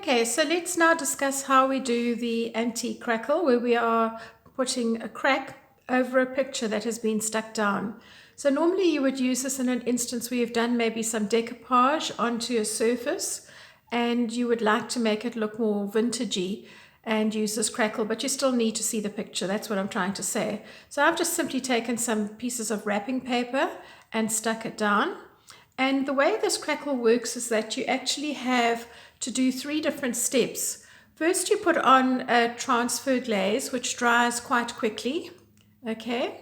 Okay, so let's now discuss how we do the anti-crackle, where we are putting a crack over a picture that has been stuck down. So normally you would use this in an instance where you've done maybe some decoupage onto a surface and you would like to make it look more vintagey and use this crackle, but you still need to see the picture. That's what I'm trying to say. So I've just simply taken some pieces of wrapping paper and stuck it down. And the way this crackle works is that you actually have to do 3 different steps. First, you put on a transfer glaze, which dries quite quickly. Okay.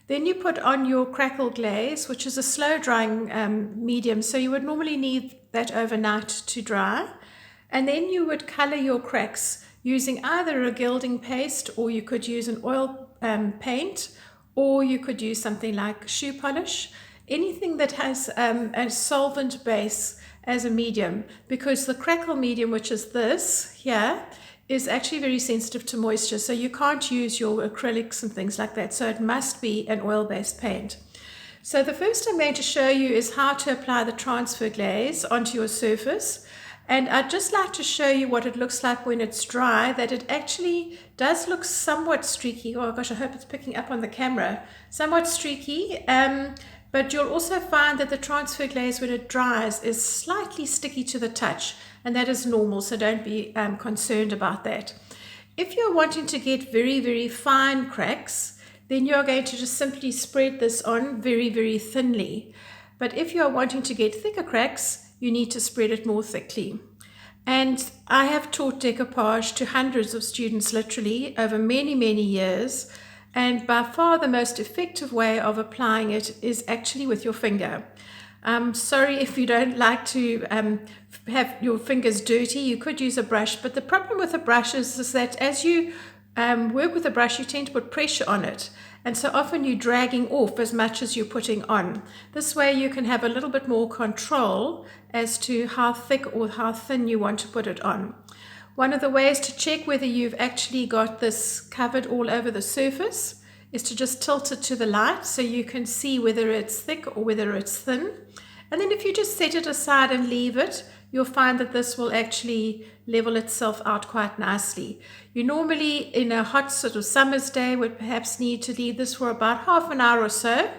Then you put on your crackle glaze, which is a slow drying medium. So you would normally need that overnight to dry. And then you would color your cracks using either a gilding paste, or you could use an oil paint, or you could use something like shoe polish. Anything that has a solvent base as a medium, because the crackle medium, which is this here, is actually very sensitive to moisture, so you can't use your acrylics and things like that, so it must be an oil-based paint. So the first I'm going to show you is how to apply the transfer glaze onto your surface, and I'd just like to show you what it looks like when it's dry, that it actually does look somewhat streaky. Oh gosh, I hope it's picking up on the camera. Somewhat streaky, but you'll also find that the transfer glaze, when it dries, is slightly sticky to the touch, and that is normal, so don't be concerned about that. If you're wanting to get very, very fine cracks, then you're going to just simply spread this on very, very thinly. But if you're wanting to get thicker cracks, you need to spread it more thickly. And I have taught decoupage to hundreds of students literally over many, many years. And by far the most effective way of applying it is actually with your finger. Sorry if you don't like to have your fingers dirty, you could use a brush. But the problem with a brush is that as you work with a brush, you tend to put pressure on it. And so often you're dragging off as much as you're putting on. This way you can have a little bit more control as to how thick or how thin you want to put it on. One of the ways to check whether you've actually got this covered all over the surface is to just tilt it to the light so you can see whether it's thick or whether it's thin. And then if you just set it aside and leave it, you'll find that this will actually level itself out quite nicely. You normally, in a hot sort of summer's day, would perhaps need to leave this for about half an hour or so.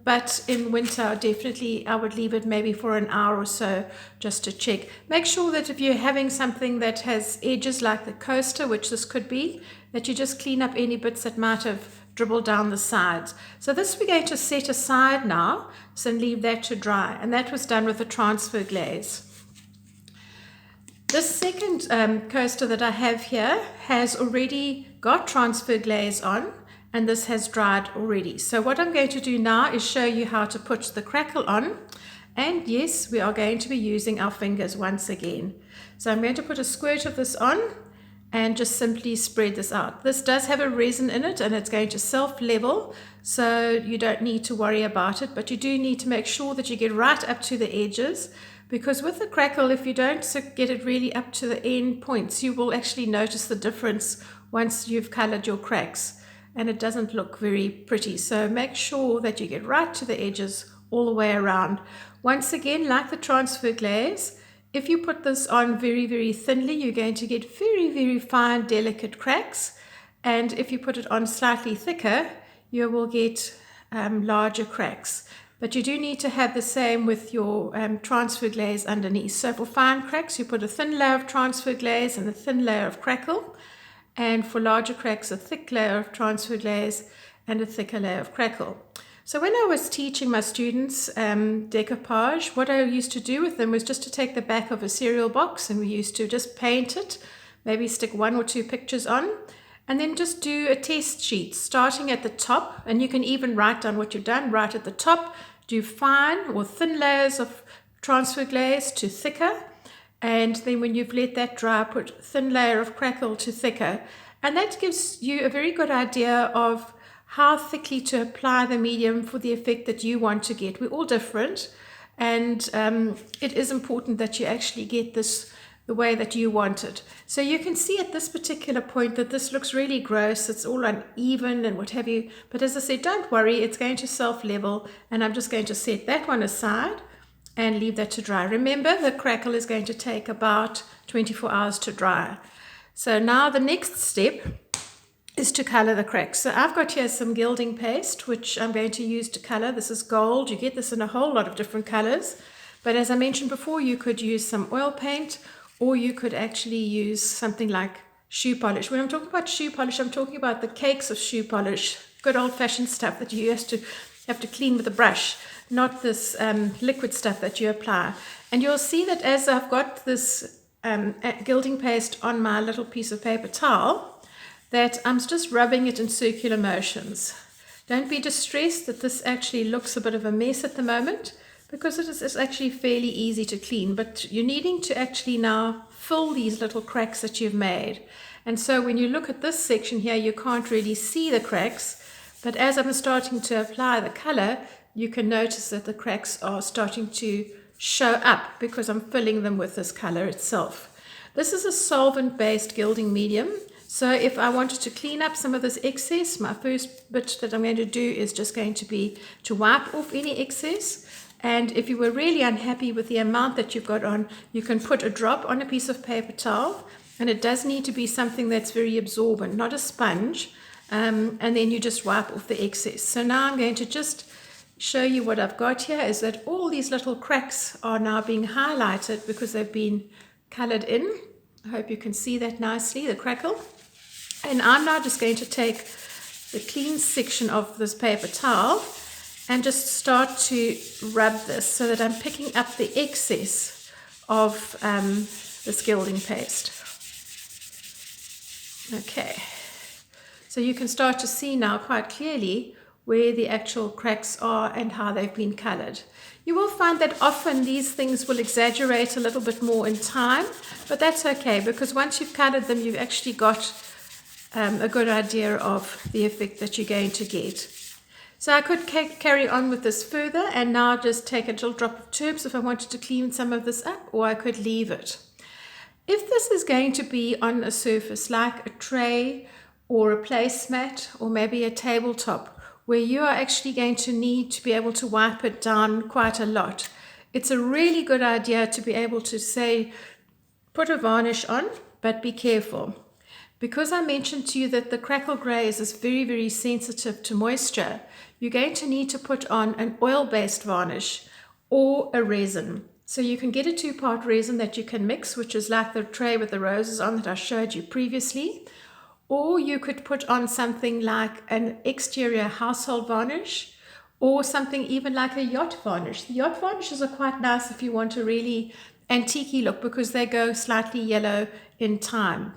But in winter, definitely I would leave it maybe for an hour or so just to check. Make sure that if you're having something that has edges like the coaster, which this could be, that you just clean up any bits that might have dribbled down the sides. So this we're going to set aside now, so leave that to dry. And that was done with a transfer glaze. This second coaster that I have here has already got transfer glaze on, and this has dried already. So what I'm going to do now is show you how to put the crackle on. And yes, we are going to be using our fingers once again. So I'm going to put a squirt of this on and just simply spread this out. This does have a resin in it and it's going to self-level, so you don't need to worry about it, but you do need to make sure that you get right up to the edges, because with the crackle, if you don't get it really up to the end points, you will actually notice the difference once you've colored your cracks, and it doesn't look very pretty. So make sure that you get right to the edges all the way around. Once again, like the transfer glaze, if you put this on very, very thinly, you're going to get very, very fine, delicate cracks. And if you put it on slightly thicker, you will get larger cracks. But you do need to have the same with your transfer glaze underneath. So for fine cracks, you put a thin layer of transfer glaze and a thin layer of crackle. And for larger cracks, a thick layer of transfer glaze and a thicker layer of crackle. So when I was teaching my students decoupage, what I used to do with them was just to take the back of a cereal box, and we used to just paint it, maybe stick 1 or 2 pictures on, and then just do a test sheet starting at the top. And you can even write down what you've done right at the top. Do fine or thin layers of transfer glaze to thicker, and then when you've let that dry, put thin layer of crackle to thicker. And that gives you a very good idea of how thickly to apply the medium for the effect that you want to get. We're all different, and it is important that you actually get this the way that you want it. So you can see at this particular point that this looks really gross. It's all uneven and what have you. But as I said, don't worry, it's going to self-level, and I'm just going to set that one aside. and leave that to dry. Remember, the crackle is going to take about 24 hours to dry. So now the next step is to color the cracks. So I've got here some gilding paste, which I'm going to use to color. This is gold. You get this in a whole lot of different colors. But as I mentioned before, you could use some oil paint, or you could actually use something like shoe polish. When I'm talking about shoe polish, I'm talking about the cakes of shoe polish, good old-fashioned stuff that you have to clean with a brush, not this liquid stuff that you apply. And you'll see that as I've got this gilding paste on my little piece of paper towel, that I'm just rubbing it in circular motions. Don't be distressed that this actually looks a bit of a mess at the moment, because it is actually fairly easy to clean, but you're needing to actually now fill these little cracks that you've made. And so when you look at this section here, you can't really see the cracks, but as I'm starting to apply the color, you can notice that the cracks are starting to show up because I'm filling them with this color itself. This is a solvent-based gilding medium. So if I wanted to clean up some of this excess, my first bit that I'm going to do is just going to be to wipe off any excess. And if you were really unhappy with the amount that you've got on, you can put a drop on a piece of paper towel. And it does need to be something that's very absorbent, not a sponge. And then you just wipe off the excess. So now I'm going to just show you what I've got here is that all these little cracks are now being highlighted because they've been colored in. I hope you can see that nicely, the crackle. And I'm now just going to take the clean section of this paper towel and just start to rub this so that I'm picking up the excess of this gilding paste. Okay, so you can start to see now quite clearly where the actual cracks are and how they've been colored. You will find that often these things will exaggerate a little bit more in time, but that's okay, because once you've colored them, you've actually got a good idea of the effect that you're going to get. So I could carry on with this further and now just take a little drop of turbs if I wanted to clean some of this up, or I could leave it. If this is going to be on a surface like a tray or a placemat or maybe a tabletop where you are actually going to need to be able to wipe it down quite a lot, it's a really good idea to be able to say, put a varnish on, but be careful. Because I mentioned to you that the crackle glaze is very, very sensitive to moisture, you're going to need to put on an oil-based varnish or a resin. So you can get a 2-part resin that you can mix, which is like the tray with the roses on that I showed you previously. Or you could put on something like an exterior household varnish, or something even like a yacht varnish. The yacht varnishes are quite nice if you want a really antique-y look because they go slightly yellow in time.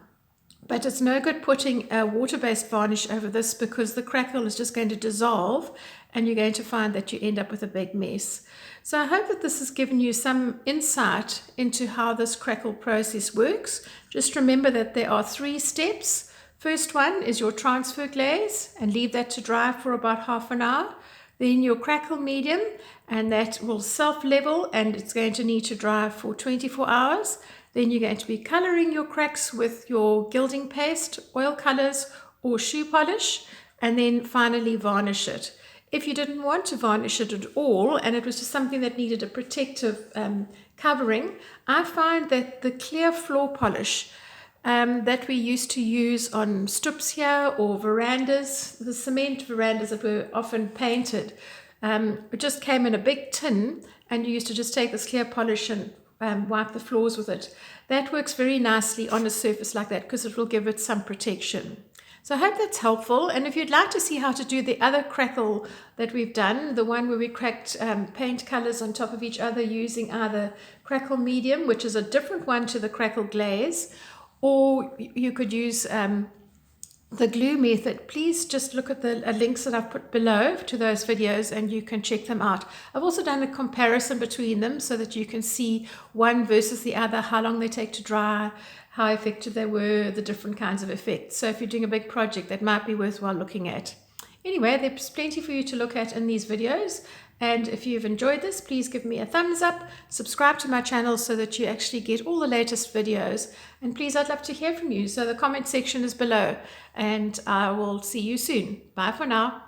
But it's no good putting a water-based varnish over this because the crackle is just going to dissolve and you're going to find that you end up with a big mess. So I hope that this has given you some insight into how this crackle process works. Just remember that there are 3 steps. First one is your transfer glaze and leave that to dry for about half an hour. Then your crackle medium, and that will self-level and it's going to need to dry for 24 hours. Then you're going to be coloring your cracks with your gilding paste, oil colors, or shoe polish, and then finally varnish it. If you didn't want to varnish it at all, and it was just something that needed a protective covering, I find that the clear floor polish that we used to use on stoops here or verandas, the cement verandas that were often painted, it just came in a big tin, and you used to just take this clear polish and wipe the floors with it. That works very nicely on a surface like that because it will give it some protection. So I hope that's helpful, and if you'd like to see how to do the other crackle that we've done, the one where we cracked paint colors on top of each other using either crackle medium, which is a different one to the crackle glaze, or you could use the glue method, please just look at the links that I've put below to those videos and you can check them out. I've also done a comparison between them so that you can see one versus the other, how long they take to dry, how effective they were, the different kinds of effects. So if you're doing a big project, that might be worthwhile looking at. Anyway, there's plenty for you to look at in these videos. And if you've enjoyed this, please give me a thumbs up, subscribe to my channel so that you actually get all the latest videos. And please, I'd love to hear from you. So the comment section is below and I will see you soon. Bye for now.